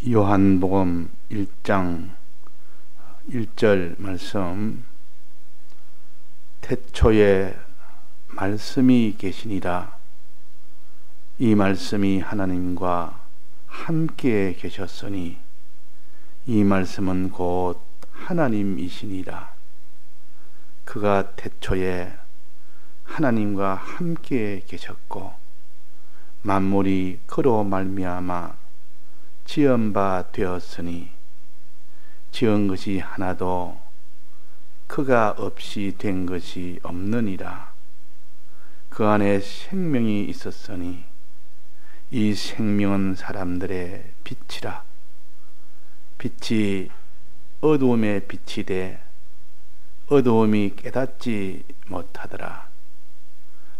요한복음 1장 1절 말씀. 태초에 말씀이 계시니라. 이 말씀이 하나님과 함께 계셨으니 이 말씀은 곧 하나님이시니라. 그가 태초에 하나님과 함께 계셨고 만물이 그로 말미암아 지은 바 되었으니 지은 것이 하나도 그가 없이 된 것이 없느니라. 그 안에 생명이 있었으니 이 생명은 사람들의 빛이라. 빛이 어두움에 비치되 어두움이 깨닫지 못하더라.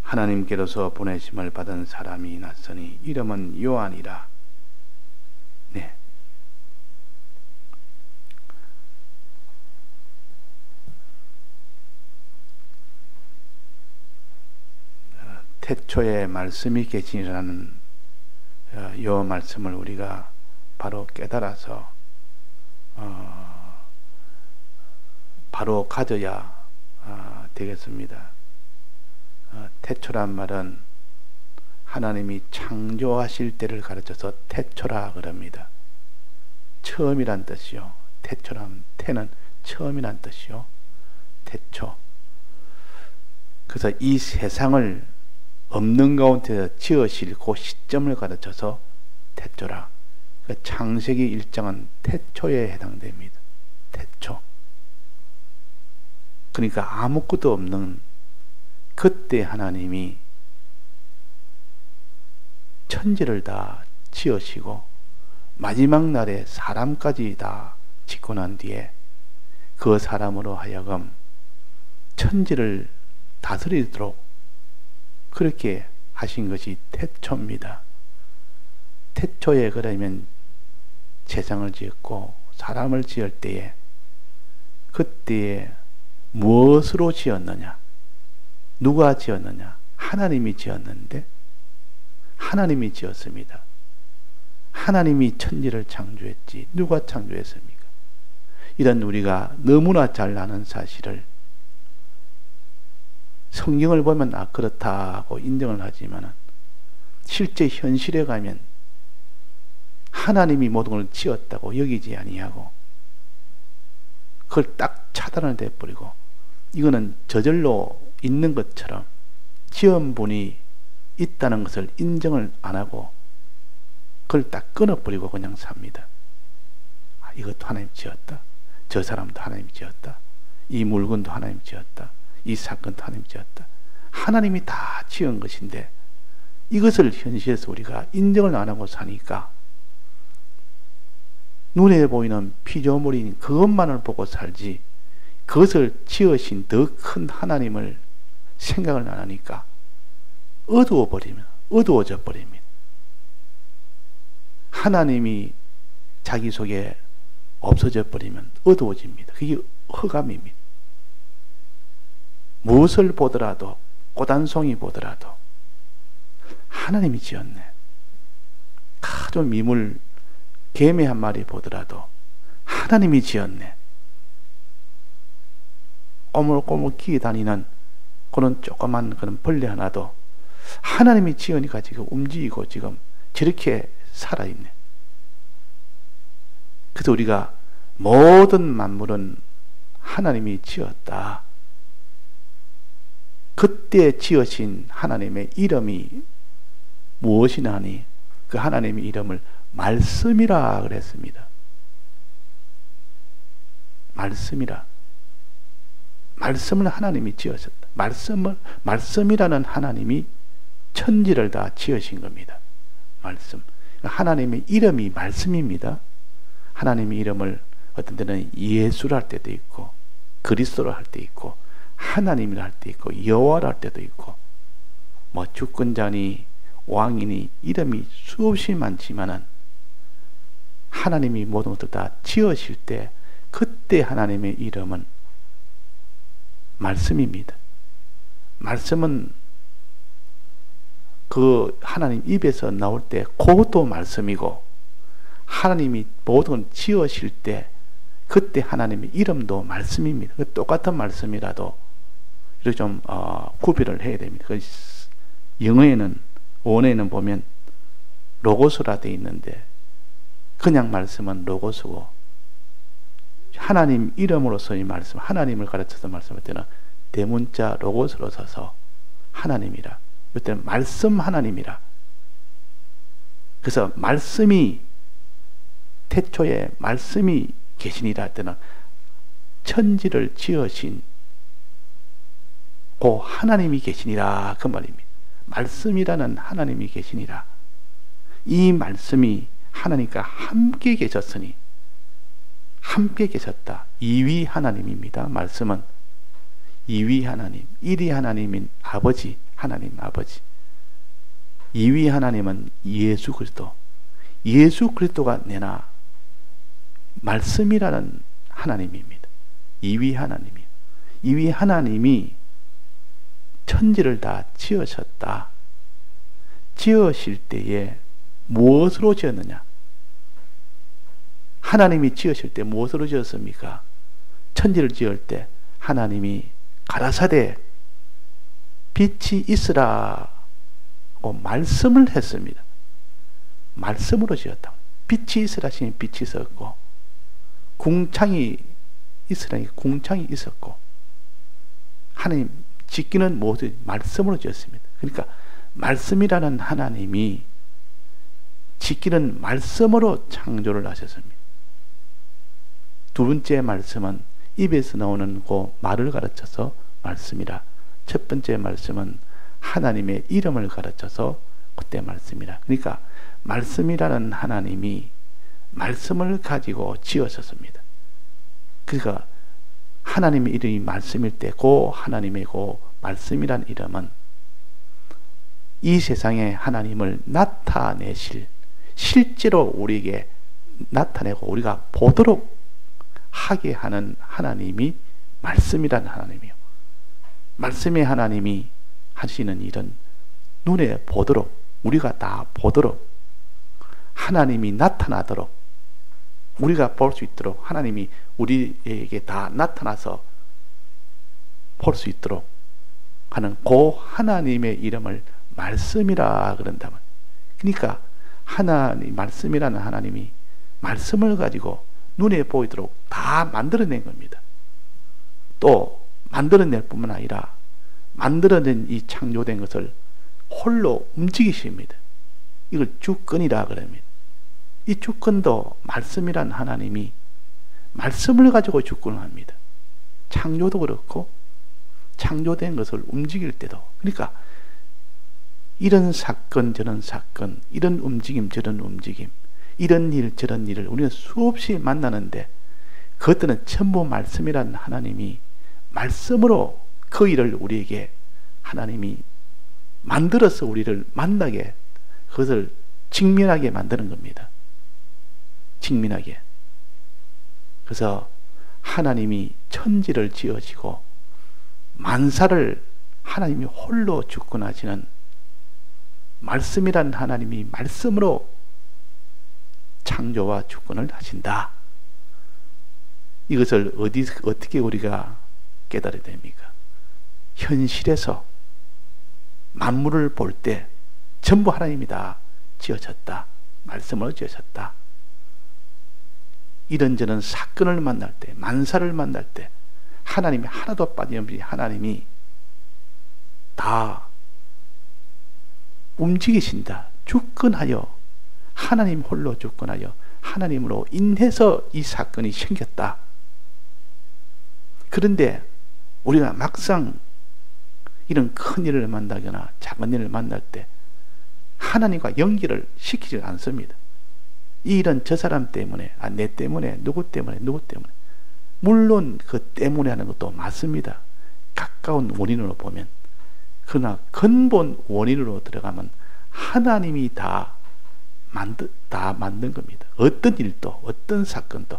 하나님께로서 보내심을 받은 사람이 났으니 이름은 요한이라. 네. 태초에 말씀이 계시니라는 이 말씀을 우리가 바로 깨달아서 바로 가져야 되겠습니다. 태초란 말은 하나님이 창조하실 때를 가르쳐서 태초라 그럽니다. 처음이란 뜻이요. 태초란 태는 처음이란 뜻이요. 태초. 그래서 이 세상을 없는 가운데서 지으실 그 시점을 가르쳐서 태초라. 창세기 1장은 태초에 해당됩니다. 태초. 그러니까 아무것도 없는 그때 하나님이 천지를 다 지으시고 마지막 날에 사람까지 다 짓고 난 뒤에 그 사람으로 하여금 천지를 다스리도록 그렇게 하신 것이 태초입니다. 태초에 그러면 세상을 지었고 사람을 지을 때에 그때에 무엇으로 지었느냐? 누가 지었느냐? 하나님이 지었는데 하나님이 지었습니다. 하나님이 천지를 창조했지 누가 창조했습니까? 이런 우리가 너무나 잘 아는 사실을 성경을 보면 그렇다고 인정을 하지만 실제 현실에 가면 하나님이 모든 걸 지었다고 여기지 아니하고 그걸 딱 차단을 해버리고 이거는 저절로 있는 것처럼 지은 분이 있다는 것을 인정을 안 하고 그걸 딱 끊어버리고 그냥 삽니다. 이것도 하나님 지었다. 저 사람도 하나님 지었다. 이 물건도 하나님 지었다. 이 사건도 하나님 지었다. 하나님이 다 지은 것인데 이것을 현실에서 우리가 인정을 안 하고 사니까 눈에 보이는 피조물인 그것만을 보고 살지 그것을 지으신 더 큰 하나님을 생각을 안 하니까 어두워져 버립니다. 하나님이 자기 속에 없어져 버리면 어두워집니다. 그게 흑암입니다. 무엇을 보더라도 꽃 한 송이 보더라도 하나님이 지었네. 아주 미물 개미 한 마리 보더라도 하나님이 지었네. 꼬물꼬물 기어다니는 그런 조그만 그런 벌레 하나도 하나님이 지으니까 지금 움직이고 지금 저렇게 살아있네. 그래서 우리가 모든 만물은 하나님이 지었다. 그때 지으신 하나님의 이름이 무엇이나 하니 그 하나님의 이름을 말씀이라 그랬습니다. 말씀이라. 말씀을 하나님이 지으셨다. 말씀이라는 하나님이 천지를 다 지으신 겁니다. 말씀. 하나님의 이름이 말씀입니다. 하나님의 이름을 어떤 때는 예수라 할 때도 있고 그리스도라 할 때 있고 하나님이라 할 때 있고 여호와라 할 때도 있고 뭐 주권자니 왕이니 이름이 수없이 많지만은 하나님이 모든 것들 다 지으실 때 그때 하나님의 이름은 말씀입니다. 말씀은 그 하나님 입에서 나올 때 그것도 말씀이고 하나님이 모든 걸 지으실 때 그때 하나님의 이름도 말씀입니다. 똑같은 말씀이라도 이렇게 좀 구별을 해야 됩니다. 영어에는 원어에는 보면 로고스라 되어 있는데 그냥 말씀은 로고스고 하나님 이름으로서의 말씀, 하나님을 가르쳐서 말씀할 때는 대문자 로고스로 써서 하나님이라. 이때는 말씀 하나님이라. 그래서 말씀이 태초에 말씀이 계시니라 할 때는 천지를 지으신 고 하나님이 계시니라 그 말입니다. 말씀이라는 하나님이 계시니라. 이 말씀이 하나님과 함께 계셨으니 함께 계셨다. 이위 하나님입니다. 말씀은 이위 하나님, 일위 하나님인 아버지, 하나님 아버지. 이위 하나님은 예수 그리스도. 예수 그리스도가 내나 말씀이라는 하나님입니다. 이위 하나님이요. 이위 하나님이 천지를 다 지으셨다. 지으실 때에 무엇으로 지었느냐? 하나님이 지으실 때 무엇으로 지었습니까? 천지를 지을 때 하나님이 가라사대 빛이 있으라고 말씀을 했습니다. 말씀으로 지었다. 빛이 있으라 하시니 빛이 있었고 궁창이 있으라니 궁창이 있었고 하나님 짓기는 모두 말씀으로 지었습니다. 그러니까 말씀이라는 하나님이 짓기는 말씀으로 창조를 하셨습니다. 두 번째 말씀은 입에서 나오는 그 말을 가르쳐서 말씀이라. 첫 번째 말씀은 하나님의 이름을 가르쳐서 그때 말씀이라. 그러니까 말씀이라는 하나님이 말씀을 가지고 지으셨습니다. 그러니까 하나님의 이름이 말씀일 때 그 하나님의 그 말씀이라는 이름은 이 세상에 하나님을 나타내실 실제로 우리에게 나타내고 우리가 보도록 하게 하는 하나님이 말씀이라는 하나님이요. 말씀의 하나님이 하시는 일은 눈에 보도록 우리가 다 보도록 하나님이 나타나도록 우리가 볼 수 있도록 하나님이 우리에게 다 나타나서 볼 수 있도록 하는 그 하나님의 이름을 말씀이라 그런다면 그러니까 하나님 말씀이라는 하나님이 말씀을 가지고 눈에 보이도록 다 만들어낸 겁니다. 또 만들어낼 뿐만 아니라 만들어낸 이 창조된 것을 홀로 움직이십니다. 이걸 주권이라 그럽니다. 이 주권도 말씀이란 하나님이 말씀을 가지고 주권을 합니다. 창조도 그렇고 창조된 것을 움직일 때도 그러니까 이런 사건 저런 사건 이런 움직임 저런 움직임 이런 일 저런 일을 우리는 수없이 만나는데 그것들은 전부 말씀이란 하나님이 말씀으로 그 일을 우리에게 하나님이 만들어서 우리를 만나게 그것을 직면하게 만드는 겁니다. 직면하게. 그래서 하나님이 천지를 지으시고 만사를 하나님이 홀로 주권하시는 말씀이란 하나님이 말씀으로 창조와 주권을 하신다. 이것을 어떻게 우리가 깨달아야 됩니까? 현실에서 만물을 볼 때 전부 하나님이 다 지어졌다. 말씀으로 지어졌다. 이런저런 사건을 만날 때, 만사를 만날 때 하나님이 하나도 빠짐없이 하나님이 다 움직이신다. 주권하여 하나님 홀로 주권하여 하나님으로 인해서 이 사건이 생겼다. 그런데 우리가 막상 이런 큰 일을 만나거나 작은 일을 만날 때 하나님과 연결을 시키지 않습니다. 이 일은 저 사람 때문에, 내 때문에, 누구 때문에, 누구 때문에. 물론 그 때문에 하는 것도 맞습니다. 가까운 원인으로 보면. 그러나 근본 원인으로 들어가면 하나님이 다 만든 겁니다. 어떤 일도, 어떤 사건도,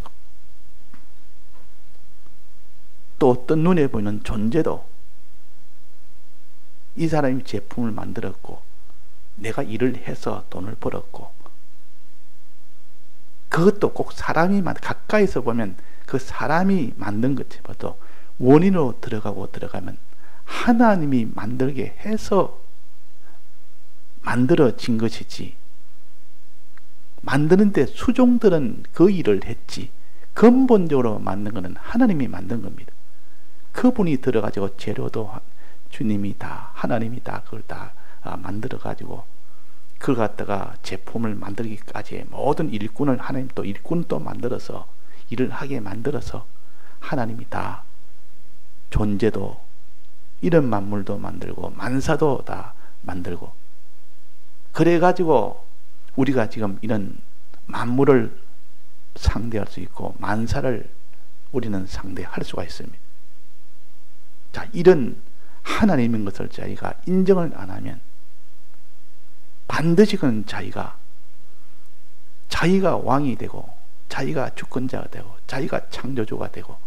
또 어떤 눈에 보이는 존재도 이 사람이 제품을 만들었고 내가 일을 해서 돈을 벌었고 그것도 꼭 사람이 가까이서 보면 그 사람이 만든 것보다도 원인으로 들어가면 하나님이 만들게 해서 만들어진 것이지, 만드는데 수종들은 그 일을 했지 근본적으로 만든 것은 하나님이 만든 겁니다. 그분이 들어가지고 재료도 주님이 다, 하나님이 다 그걸 다 만들어가지고 그걸 갖다가 제품을 만들기까지 모든 일꾼을 하나님 또 일꾼 또 만들어서 일을 하게 만들어서 하나님이 다 존재도 이런 만물도 만들고 만사도 다 만들고, 그래가지고 우리가 지금 이런 만물을 상대할 수 있고 만사를 우리는 상대할 수가 있습니다. 자, 이런 하나님인 것을 저희가 인정을 안 하면 반드시 그는 자기가 왕이 되고 자기가 주권자가 되고 자기가 창조주가 되고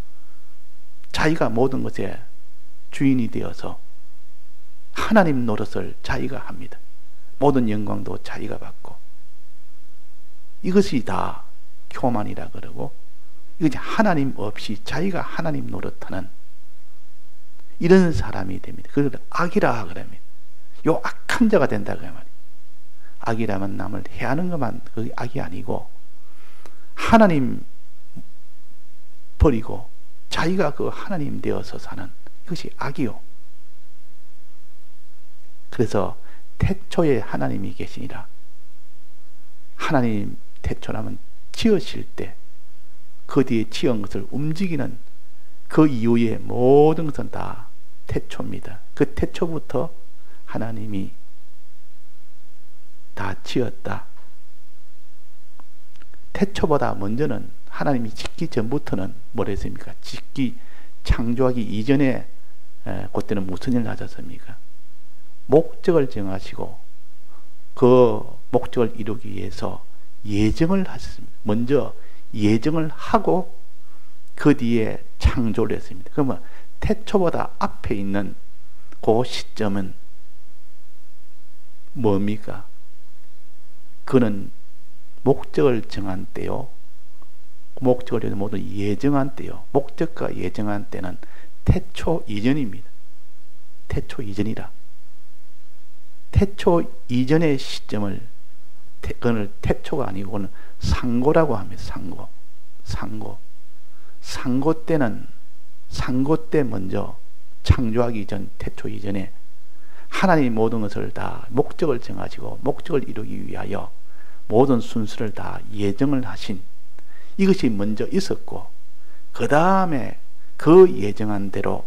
자기가 모든 것의 주인이 되어서 하나님 노릇을 자기가 합니다. 모든 영광도 자기가 받고, 이것이 다 교만이라 그러고, 이것이 하나님 없이 자기가 하나님 노릇하는 이런 사람이 됩니다. 그걸 악이라 그럽니다. 요 악한 자가 된다 그 말이에요. 악이라면 남을 해하는 것만 그게 악이 아니고, 하나님 버리고 자기가 그 하나님 되어서 사는 이것이 악이요. 그래서 태초에 하나님이 계시니라. 하나님 태초라면 지으실 때 그 뒤에 지은 것을 움직이는 그 이후의 모든 것은 다 태초입니다. 그 태초부터 하나님이 다 지었다. 태초보다 먼저는 하나님이 짓기 전부터는 뭐라 했습니까? 창조하기 이전에 그때는 무슨 일을 하셨습니까? 목적을 정하시고 그 목적을 이루기 위해서 예정을 하셨습니다. 먼저 예정을 하고 그 뒤에 창조를 했습니다. 그러면 태초보다 앞에 있는 그 시점은 뭡니까? 그는 목적을 정한 때요, 목적을 모두 예정한 때요, 목적과 예정한 때는 태초 이전입니다. 태초 이전이라. 태초 이전의 시점을 그걸 태초가 아니고 그건 상고라고 합니다. 상고 때는 상고 때 먼저 창조하기 전 태초 이전에 하나님 모든 것을 다 목적을 정하시고 목적을 이루기 위하여 모든 순서를 다 예정을 하신 이것이 먼저 있었고, 그 다음에 그 예정한 대로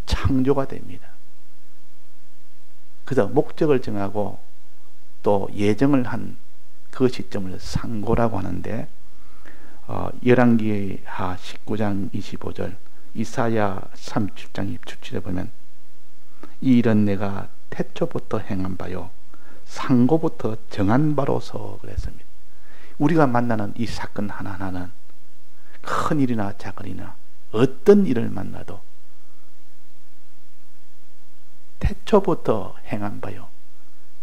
창조가 됩니다. 그래서 목적을 정하고 또 예정을 한 그 시점을 상고라고 하는데, 열왕기하 19장 25절, 이사야 37장 27절에 보면 이 일은 내가 태초부터 행한 바요 상고부터 정한 바로서 그랬습니다. 우리가 만나는 이 사건 하나하나는 큰 일이나 작은 일이나 어떤 일을 만나도 태초부터 행한 바요,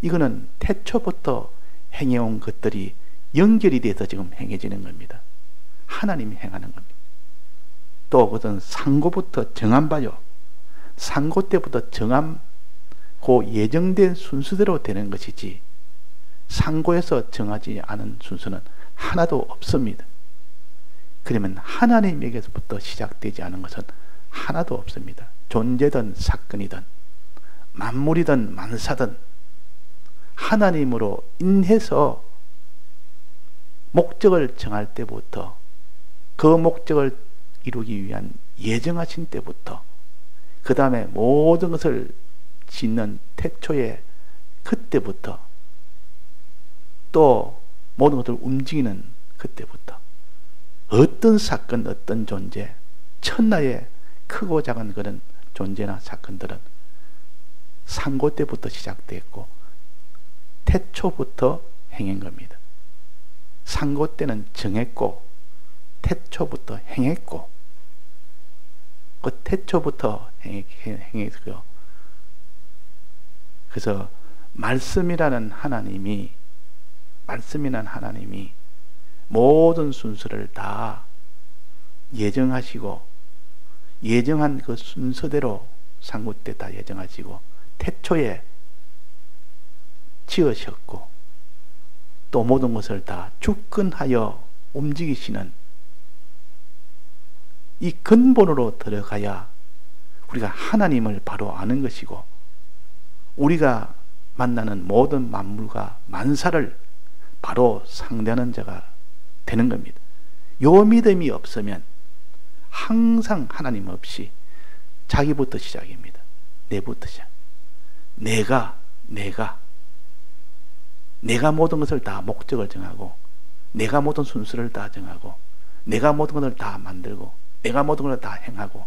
이거는 태초부터 행해온 것들이 연결이 돼서 지금 행해지는 겁니다. 하나님이 행하는 겁니다. 또 그것은 상고부터 정한 바요, 상고 때부터 정한 그 예정된 순서대로 되는 것이지 상고에서 정하지 않은 순서는 하나도 없습니다. 그러면 하나님에게서부터 시작되지 않은 것은 하나도 없습니다. 존재든 사건이든 만물이든 만사든 하나님으로 인해서 목적을 정할 때부터, 그 목적을 이루기 위한 예정하신 때부터, 그 다음에 모든 것을 짓는 태초에 그때부터, 또 모든 것을 움직이는 그때부터 어떤 사건, 어떤 존재, 천하의 크고 작은 그런 존재나 사건들은 상고 때부터 시작됐고 태초부터 행한 겁니다. 상고 때는 정했고 태초부터 행했고 그 태초부터 행했고요. 그래서 말씀이라는 하나님이 모든 순서를 다 예정하시고 예정한 그 순서대로 상구 때 다 예정하시고 태초에 지으셨고 또 모든 것을 다 주권하여 움직이시는 이 근본으로 들어가야 우리가 하나님을 바로 아는 것이고 우리가 만나는 모든 만물과 만사를 바로 상대하는 자가 되는 겁니다. 요 믿음이 없으면 항상 하나님 없이 자기부터 시작입니다. 내부터 시작. 내가 모든 것을 다 목적을 정하고 내가 모든 순서를 다 정하고 내가 모든 것을 다 만들고 내가 모든 것을 다 행하고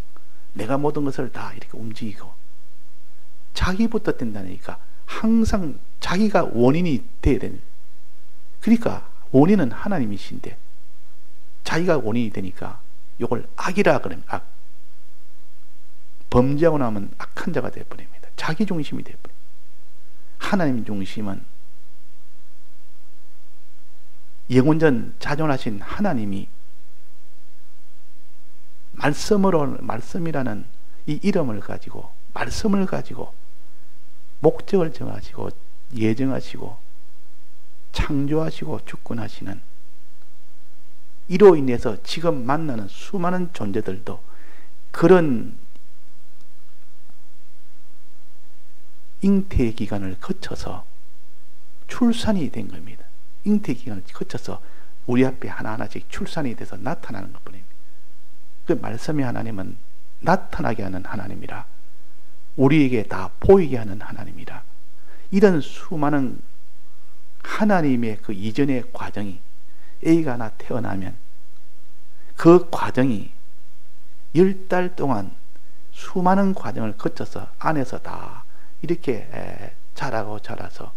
내가 모든 것을 다 이렇게 움직이고 자기부터 된다니까 항상 자기가 원인이 돼야 되는 거예요. 그러니까 원인은 하나님이신데 자기가 원인이 되니까 이걸 악이라 그러면 악. 범죄하고 나면 악한 자가 되어버립니다. 자기 중심이 되어버립니다. 하나님 중심은 영원전 자존하신 하나님이 말씀이라는 이 이름을 가지고 말씀을 가지고 목적을 정하시고 예정하시고 창조하시고 주권하시는 이로 인해서 지금 만나는 수많은 존재들도 그런 잉태 기간을 거쳐서 출산이 된 겁니다. 잉태 기간을 거쳐서 우리 앞에 하나하나씩 출산이 돼서 나타나는 것뿐입니다. 그 말씀의 하나님은 나타나게 하는 하나님이라 우리에게 다 보이게 하는 하나님이라 이런 수많은 하나님의 그 이전의 과정이 A가 하나 태어나면 그 과정이 10달 동안 수많은 과정을 거쳐서 안에서 다 이렇게 자라서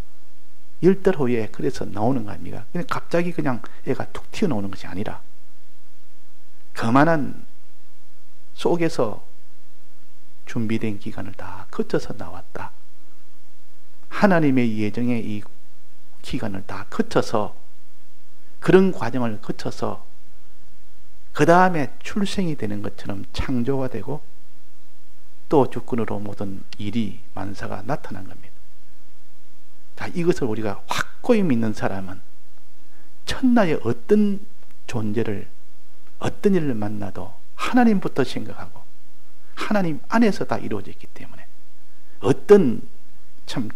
10달 후에 그래서 나오는 거 아닙니까? 그냥 갑자기 그냥 애가 툭 튀어나오는 것이 아니라 그만한 속에서 준비된 기간을 다 거쳐서 나왔다. 하나님의 예정의 이 기간을 다 거쳐서 그런 과정을 거쳐서 그 다음에 출생이 되는 것처럼 창조가 되고 또 주권으로 모든 일이 만사가 나타난 겁니다. 자, 이것을 우리가 확고히 믿는 사람은 첫날에 어떤 존재를 어떤 일을 만나도 하나님부터 생각하고 하나님 안에서 다 이루어졌기 때문에 어떤 참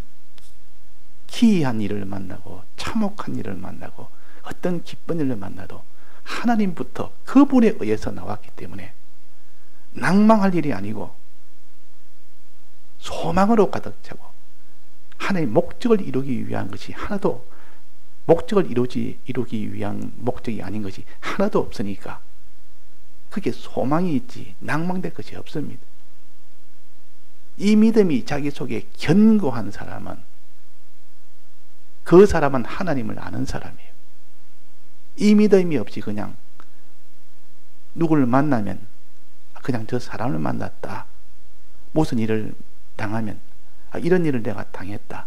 기이한 일을 만나고 참혹한 일을 만나고 어떤 기쁜 일을 만나도 하나님부터 그분에 의해서 나왔기 때문에 낭망할 일이 아니고 소망으로 가득 차고 하나님의 목적을 이루기 위한 것이 하나도 목적을 이루기 위한 목적이 아닌 것이 하나도 없으니까 그게 소망이 있지 낭망될 것이 없습니다. 이 믿음이 자기 속에 견고한 사람은 그 사람은 하나님을 아는 사람이에요. 이 믿음이 없이 그냥 누구를 만나면 그냥 저 사람을 만났다. 무슨 일을 당하면 이런 일을 내가 당했다.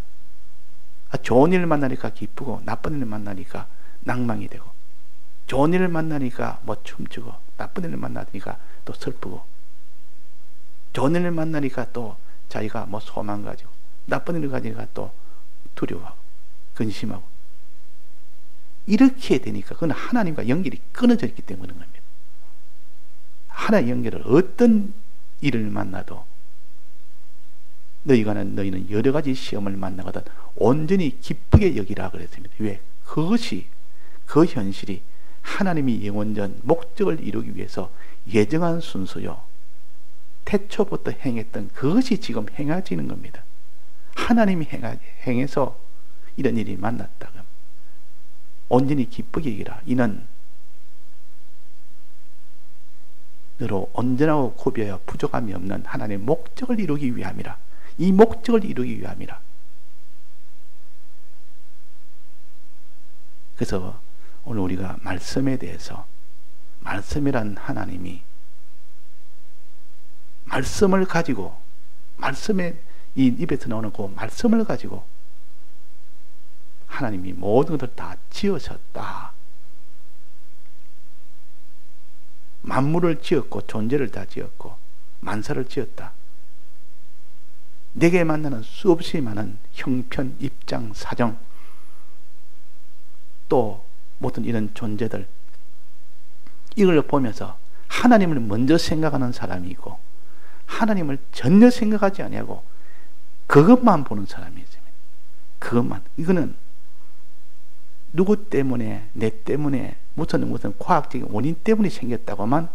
좋은 일을 만나니까 기쁘고 나쁜 일을 만나니까 낭망이 되고 좋은 일을 만나니까 뭐 춤추고 나쁜 일을 만나니까 또 슬프고 좋은 일을 만나니까 또 자기가 뭐 소망 가지고 나쁜 일을 가지니까 또 두려워하고 근심하고 이렇게 되니까 그건 하나님과 연결이 끊어져 있기 때문인 겁니다. 하나의 연결을 어떤 일을 만나도 너희는 여러 가지 시험을 만나거든 온전히 기쁘게 여기라 그랬습니다. 왜? 그것이 그 현실이 하나님이 영원전 목적을 이루기 위해서 예정한 순서요. 태초부터 행했던 그것이 지금 행해지는 겁니다. 하나님이 행해서 이런 일이 만났다고 온전히 기쁘게 여기라. 이는 너로 온전하고 고비하여 부족함이 없는 하나님의 목적을 이루기 위함이라. 이 목적을 이루기 위함이라. 그래서 오늘 우리가 말씀에 대해서 말씀이란 하나님이 말씀을 가지고 말씀의 이 입에서 나오는 그 말씀을 가지고 하나님이 모든 것을 다 지으셨다. 만물을 지었고 존재를 다 지었고 만사를 지었다. 내게 만나는 수없이 많은 형편, 입장, 사정, 또 모든 이런 존재들, 이걸 보면서 하나님을 먼저 생각하는 사람이고 하나님을 전혀 생각하지 아니하고 그것만 보는 사람이 있습니다. 그것만. 이거는 누구 때문에, 내 때문에, 무슨 과학적인 원인 때문에 생겼다고만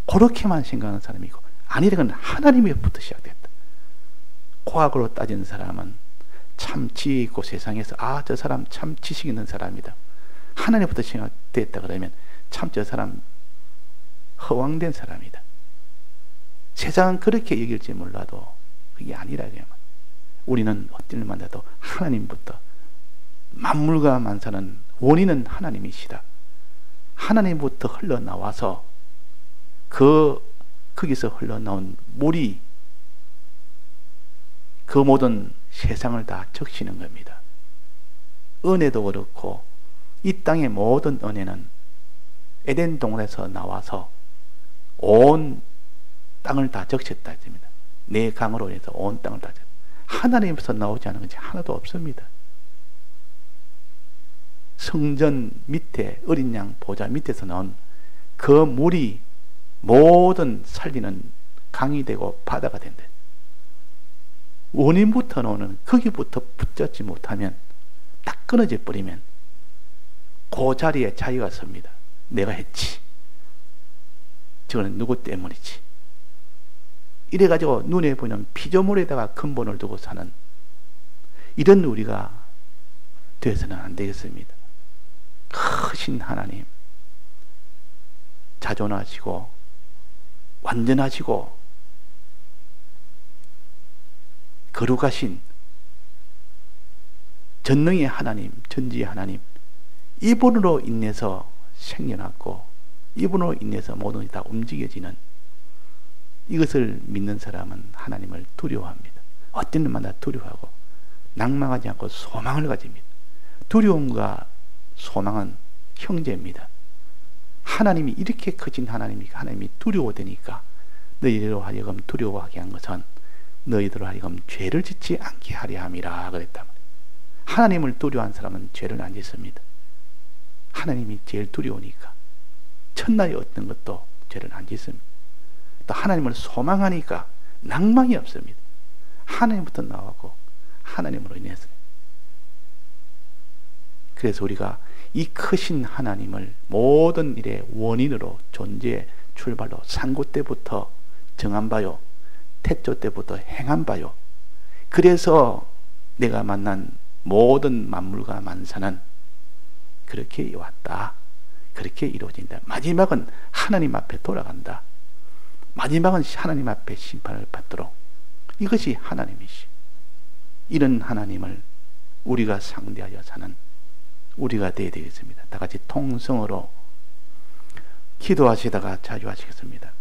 그렇게만 생각하는 사람이고, 아니라는 하나님에부터 시작됐다. 과학으로 따진 사람은 참 지혜 있고 세상에서 저 사람 참 지식 있는 사람이다. 하나님부터 생각됐다 그러면 참 저 사람 허황된 사람이다. 세상은 그렇게 여길지 몰라도 그게 아니라 그야만. 우리는 어떤 일 만나도 하나님부터, 만물과 만사는 원인은 하나님이시다. 하나님부터 흘러나와서 거기서 흘러나온 물이 그 모든 세상을 다 적시는 겁니다. 은혜도 그렇고 이 땅의 모든 은혜는 에덴 동산에서 나와서 온 땅을 다 적셨다 했습니다. 내 강으로 인해서 온 땅을 다 적셨다. 하나님에서 나오지 않은 것이 하나도 없습니다. 성전 밑에 어린 양 보좌 밑에서 나온 그 물이 모든 살리는 강이 되고 바다가 된다. 원인부터 나오는, 거기부터 붙잡지 못하면 딱 끊어져 버리면 그 자리에 자기가 섭니다. 내가 했지. 저거는 누구 때문이지. 이래가지고 눈에 보이는 피조물에다가 근본을 두고 사는 이런 우리가 되어서는 안 되겠습니다. 크신 하나님, 자존하시고 완전하시고 거룩하신 전능의 하나님, 전지의 하나님, 이분으로 인해서 생겨났고 이분으로 인해서 모든 것이 다 움직여지는, 이것을 믿는 사람은 하나님을 두려워합니다. 어떤 일마다 두려워하고 낭망하지 않고 소망을 가집니다. 두려움과 소망은 형제입니다. 하나님이 이렇게 크신 하나님이니까 하나님이 두려워되니까 너희로 하여금 두려워하게 한 것은 너희들로 하여금 죄를 짓지 않게 하려 함이라 그랬다. 하나님을 두려워한 사람은 죄를 안 짓습니다. 하나님이 제일 두려우니까 첫날에 어떤 것도 죄를 안 짓습니다. 또 하나님을 소망하니까 낭망이 없습니다. 하나님부터 나오고 하나님으로 인해서. 그래서 우리가 이 크신 하나님을 모든 일의 원인으로, 존재의 출발로 상고 때부터 정한 바요, 태초 때부터 행한 바요. 그래서 내가 만난 모든 만물과 만사는 그렇게 왔다. 그렇게 이루어진다. 마지막은 하나님 앞에 돌아간다. 마지막은 하나님 앞에 심판을 받도록. 이것이 하나님이시. 이런 하나님을 우리가 상대하여 사는 우리가 되어야 되겠습니다. 다 같이 통성으로 기도하시다가 자유하시겠습니다.